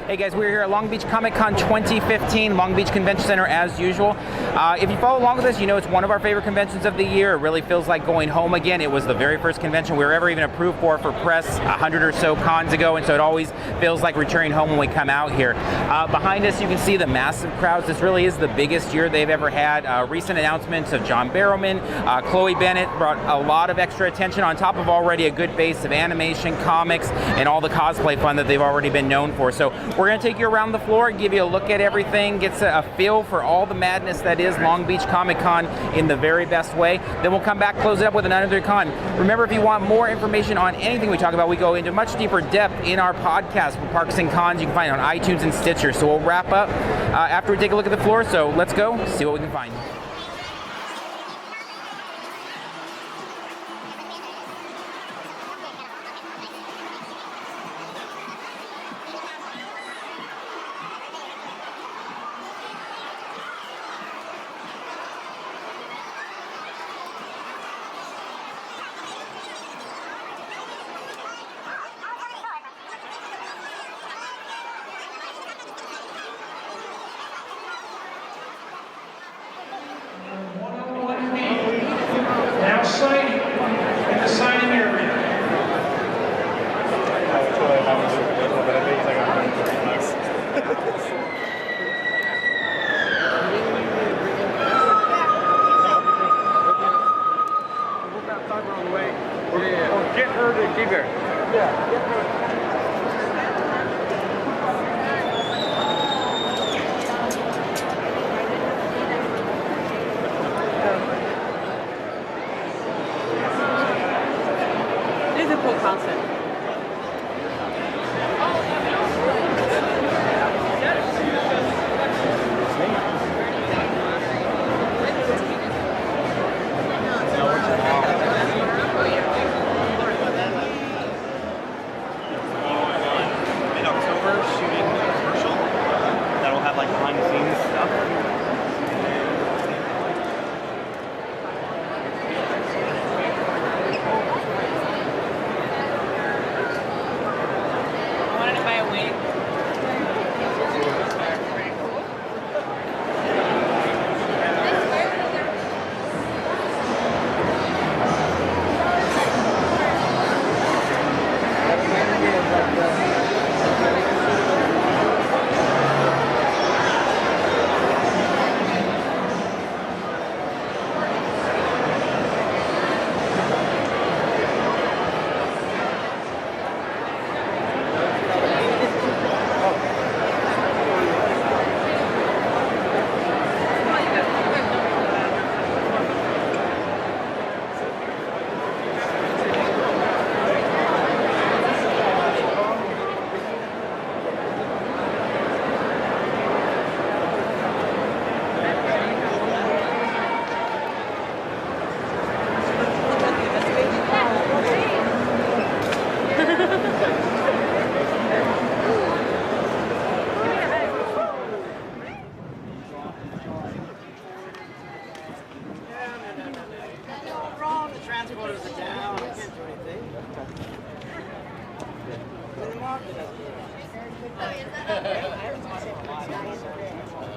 Hey guys, we're here at Long Beach Comic Con 2015, Long Beach Convention Center as usual. If you follow along with us, you know it's one of our favorite conventions of the year. It really feels like going home again. It was the very first convention we were ever even approved for press 100 or so cons ago, and so it always feels like returning home when we come out here. Behind us you can see the massive crowds. This really is the biggest year they've ever had. Recent announcements of John Barrowman, Chloe Bennett brought a lot of extra attention on top of already a good base of animation, comics, and all the cosplay fun that they've already been known for. So we're going to take you around the floor, give you a look at everything, get a feel for all the madness that is Long Beach Comic Con in the very best way. Then we'll come back, close it up with another con. Remember, if you want more information on anything we talk about, we go into much deeper depth in our podcast for Parks and Cons. You can find it on iTunes and Stitcher. So we'll wrap up after we take a look at the floor. So let's go see what we can find.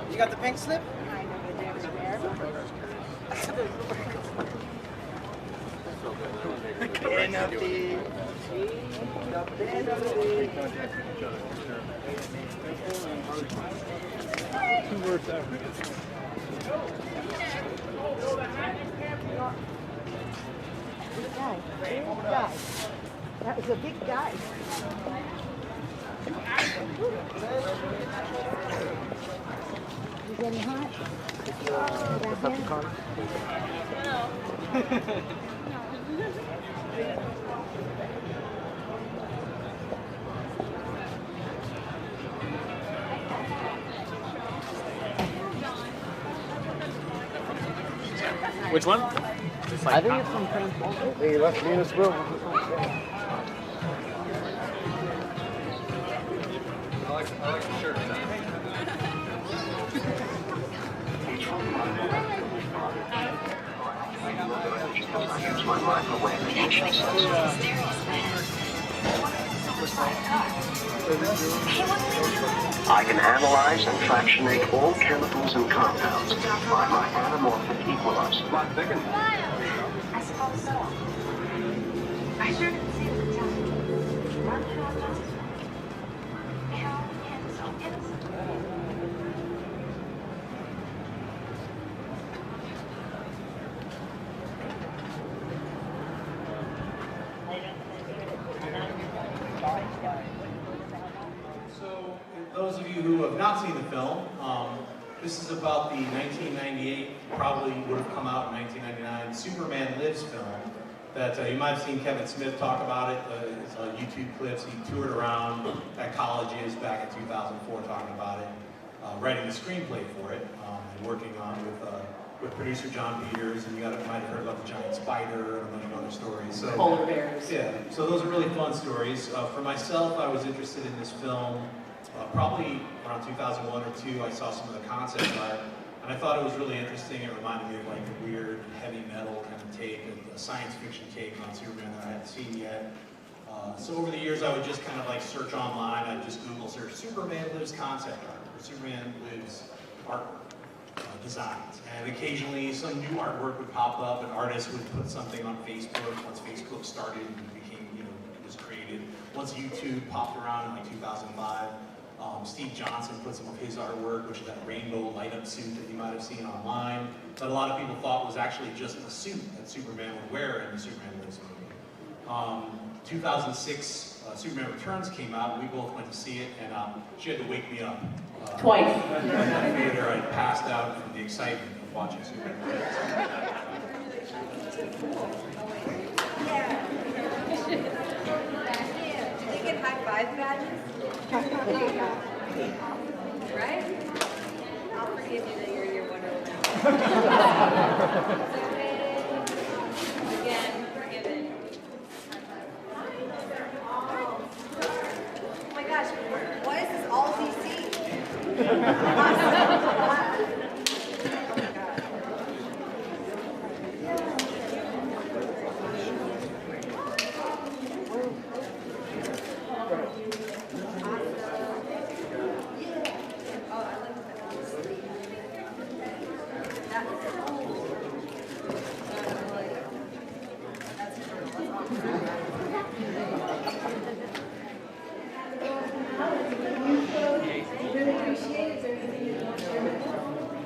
You got the pink slip? That was a big guy. You getting hot? Which one? I think it's from Transformers. Hey, left me in this room. I like the shirt. I can analyze and fractionate all chemicals and compounds by my anamorphic equalizer. I suppose so. I sure didn't see it at the time. Marshall Johnson. How innocent. So, those of you who have not seen the film, this is about the 1998, probably would have come out in 1999, Superman Lives film that you might have seen Kevin Smith talk about it. It's YouTube clips. He toured around at colleges back in 2004 talking about it, writing the screenplay for it, and working on with producer John Peters, and you might have heard about the giant spider and a bunch of other stories. So, Polar bears. yeah, so those are really fun stories. For myself, I was interested in this film probably around 2001 or 2. I saw some of the concept art, and I thought it was really interesting. It reminded me of like a weird heavy metal kind of take, a science fiction take on Superman that I hadn't seen yet. So over the years, I would just kind of like search online. I'd just Google search Superman Lives concept art, or Superman Lives art designs. And occasionally some new artwork would pop up, and artists would put something on Facebook once Facebook started and became, was created. Once YouTube popped around in like 2005, Steve Johnson put some of his artwork, which is that rainbow light-up suit that you might have seen online, that a lot of people thought was actually just a suit that Superman would wear in the Superman Lives movie. 2006, Superman Returns came out, and we both went to see it, and she had to wake me up. Twice. In the theater, I passed out from the excitement of watching Superman Returns. Did they get high five badges? Right? I'll forgive you that you're your Wonder Woman. Again, forgiven. Oh my gosh, why is this all DC?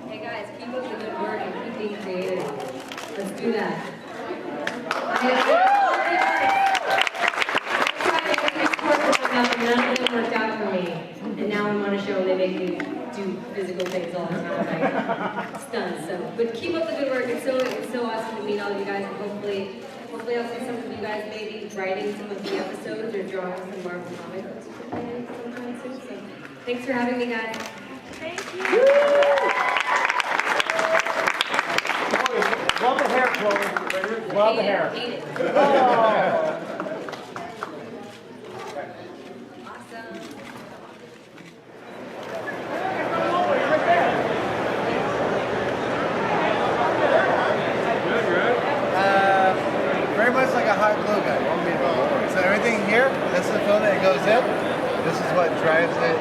Hey guys, keep up the good work and keep being creative. Let's do that. None of them worked out for me. And now I'm on a show they make me do physical things all the time, like stunts. So, but keep up the good work. It's so awesome to meet all of you guys, and hopefully I'll see some of you guys maybe writing some of the episodes or drawing some Marvel comics sometime soon. So thanks for having me, guys. Thank you. Love the hair, Chloe. Love the hair. Hate it. Oh. Awesome. Very much like a hot glue gun. So everything here, this is the film that goes in. This is what drives it.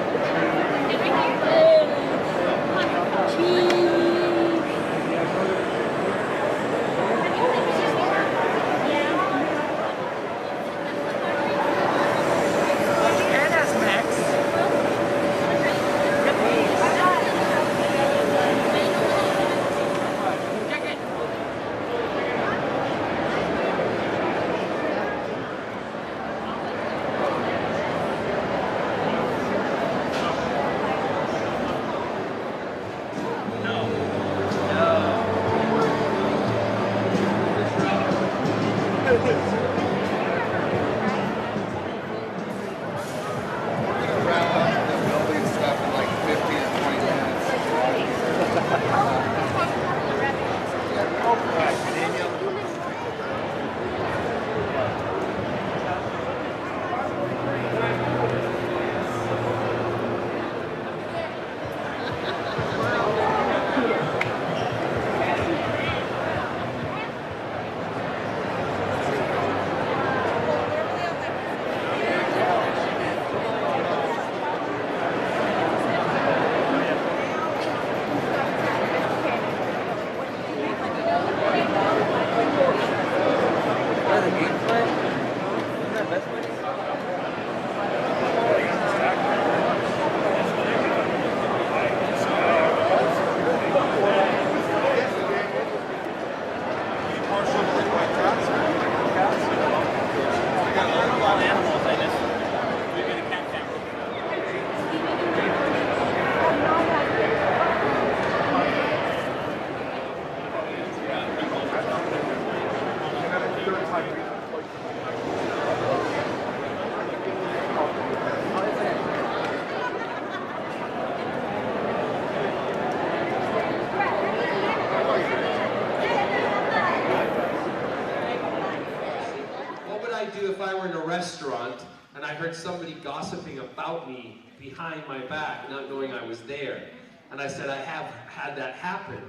you if I were in a restaurant and I heard somebody gossiping about me behind my back, not knowing I was there. And I said, I have had that happen.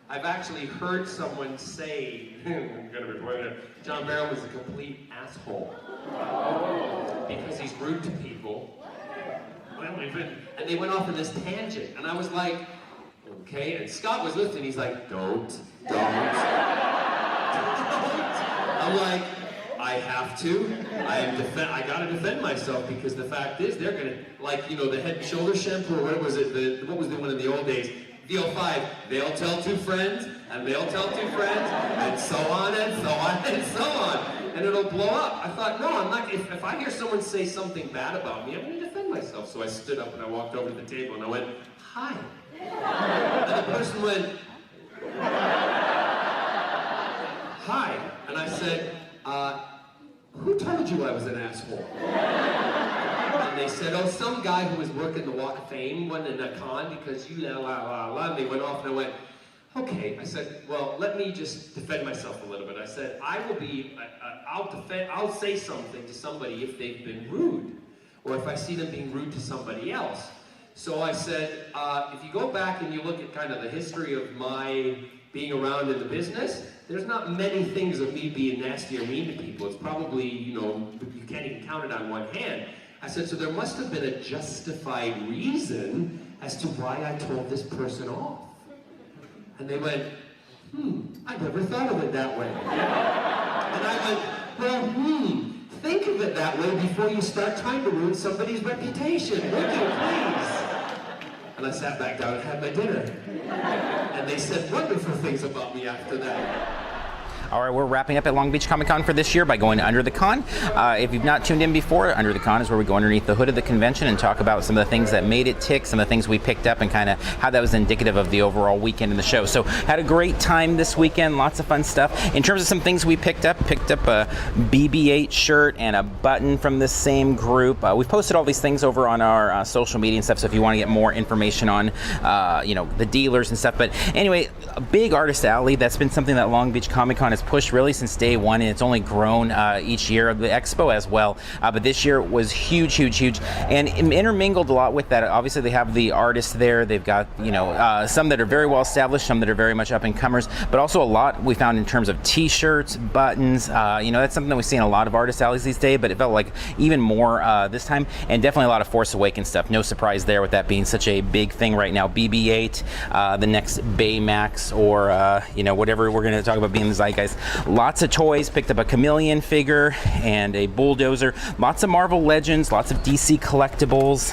I've actually heard someone say, I'm gonna be pointing at, John Barrowman is a complete asshole. Because he's rude to people. And they went off on this tangent, and I was like, okay, and Scott was listening, he's like, don't. I'm like, I have to. I gotta defend myself because the fact is they're gonna, like, you know, the Head and Shoulder shampoo, or what was it? What was the one in the old days? VO5. They'll tell two friends, and they'll tell two friends, and so on and so on and so on, and it'll blow up. I thought, no, I'm not. If I hear someone say something bad about me, I'm gonna defend myself. So I stood up and I walked over to the table and I went, hi. And the person went, hi. And I said, who told you I was an asshole? And they said, oh, some guy who was working the Walk of Fame went in a con because you la la la la. And they went off and I went, okay. I said, well, let me just defend myself a little bit. I said, I'll say something to somebody if they've been rude, or if I see them being rude to somebody else. So I said, if you go back and you look at kind of the history of my being around in the business, there's not many things of me being nasty or mean to people. It's probably, you know, you can't even count it on one hand. I said, so there must have been a justified reason as to why I told this person off. And they went, I never thought of it that way. And I went, well, think of it that way before you start trying to ruin somebody's reputation, would you please? And I sat back down and had my dinner. And they said wonderful things about me after that. All right, we're wrapping up at Long Beach Comic Con for this year by going to Under the Con. If you've not tuned in before, Under the Con is where we go underneath the hood of the convention and talk about some of the things that made it tick, some of the things we picked up, and kind of how that was indicative of the overall weekend in the show. So had a great time this weekend, lots of fun stuff. In terms of some things we picked up a BB-8 shirt and a button from this same group. We've posted all these things over on our social media and stuff, so if you want to get more information on the dealers and stuff. But anyway, a big artist alley. That's been something that Long Beach Comic Con has pushed really since day one, and it's only grown each year. The expo as well, but this year was huge, and intermingled a lot with that. Obviously, they have the artists there. They've got some that are very well established, some that are very much up and comers, but also a lot we found in terms of T-shirts, buttons. That's something that we see in a lot of artist alleys these days, but it felt like even more this time, and definitely a lot of Force Awakens stuff. No surprise there with that being such a big thing right now. BB-8, the next Baymax, or whatever we're going to talk about being the zeitgeist. Lots of toys. Picked up a Chameleon figure and a Bulldozer. Lots of Marvel Legends, lots of DC collectibles.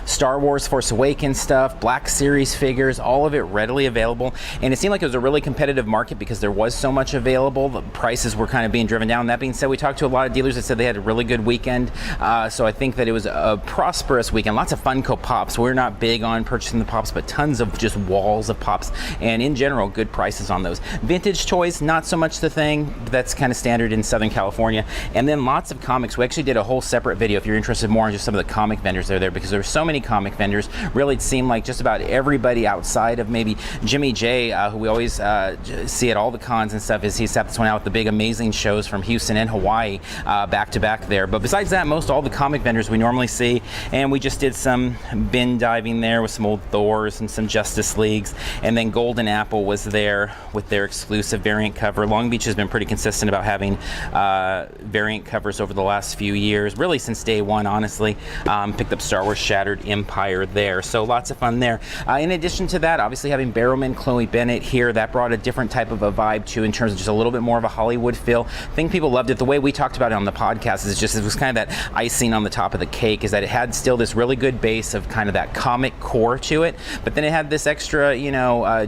Star Wars Force Awakens stuff, Black Series figures, all of it readily available. And it seemed like it was a really competitive market because there was so much available. The prices were kind of being driven down. That being said, we talked to a lot of dealers that said they had a really good weekend. So I think that it was a prosperous weekend. Lots of Funko Pops. We're not big on purchasing the Pops, but tons of just walls of Pops. And in general, good prices on those. Vintage toys, not so much the thing. That's kind of standard in Southern California. And then lots of comics. We actually did a whole separate video if you're interested more in just some of the comic vendors that are there, because there were so many comic vendors. Really, it seemed like just about everybody outside of maybe Jimmy J, who we always see at all the cons and stuff, is he set this one out with the big amazing shows from Houston and Hawaii back to back there. But besides that, most all the comic vendors we normally see, and we just did some bin diving there with some old Thors and some Justice Leagues, and then Golden Apple was there with their exclusive variant cover. Long Beach has been pretty consistent about having variant covers over the last few years, really since day one, honestly. Picked up Star Wars Shattered Empire there, so lots of fun there. In addition to that, obviously having Barrowman, Chloe Bennett here, that brought a different type of a vibe too, in terms of just a little bit more of a Hollywood feel. I think people loved it. The way we talked about it on the podcast is just, it was kind of that icing on the top of the cake, is that it had still this really good base of kind of that comic core to it, but then it had this extra,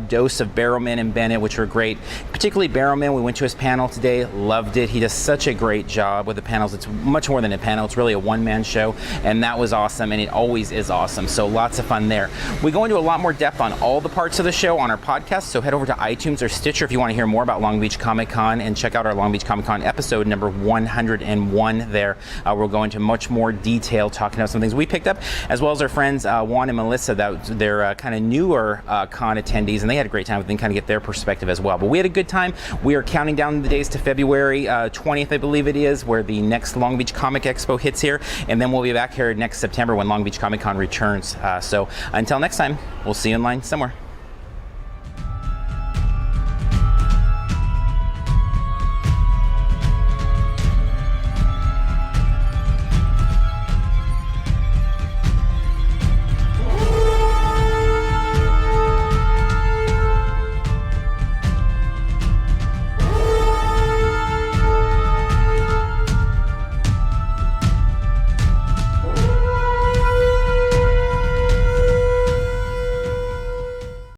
dose of Barrowman and Bennett, which were great. Particularly Barrowman, we went to his panel today, loved it. He does such a great job with the panels. It's much more than a panel, it's really a one-man show, and that was awesome. And it always is awesome. So lots of fun there. We go into a lot more depth on all the parts of the show on our podcast. So head over to iTunes or Stitcher if you want to hear more about Long Beach Comic Con, and check out our Long Beach Comic Con episode number 101 there. We'll go into much more detail talking about some things we picked up, as well as our friends Juan and Melissa, that they're kind of newer con attendees, and they had a great time with them, kind of get their perspective as well. But we had a good time. We are counting down the days to February 20th, I believe it is, where the next Long Beach Comic Expo hits here, and then we'll be back here next September when Long Beach Comic Con returns. So until next time, we'll see you in line somewhere.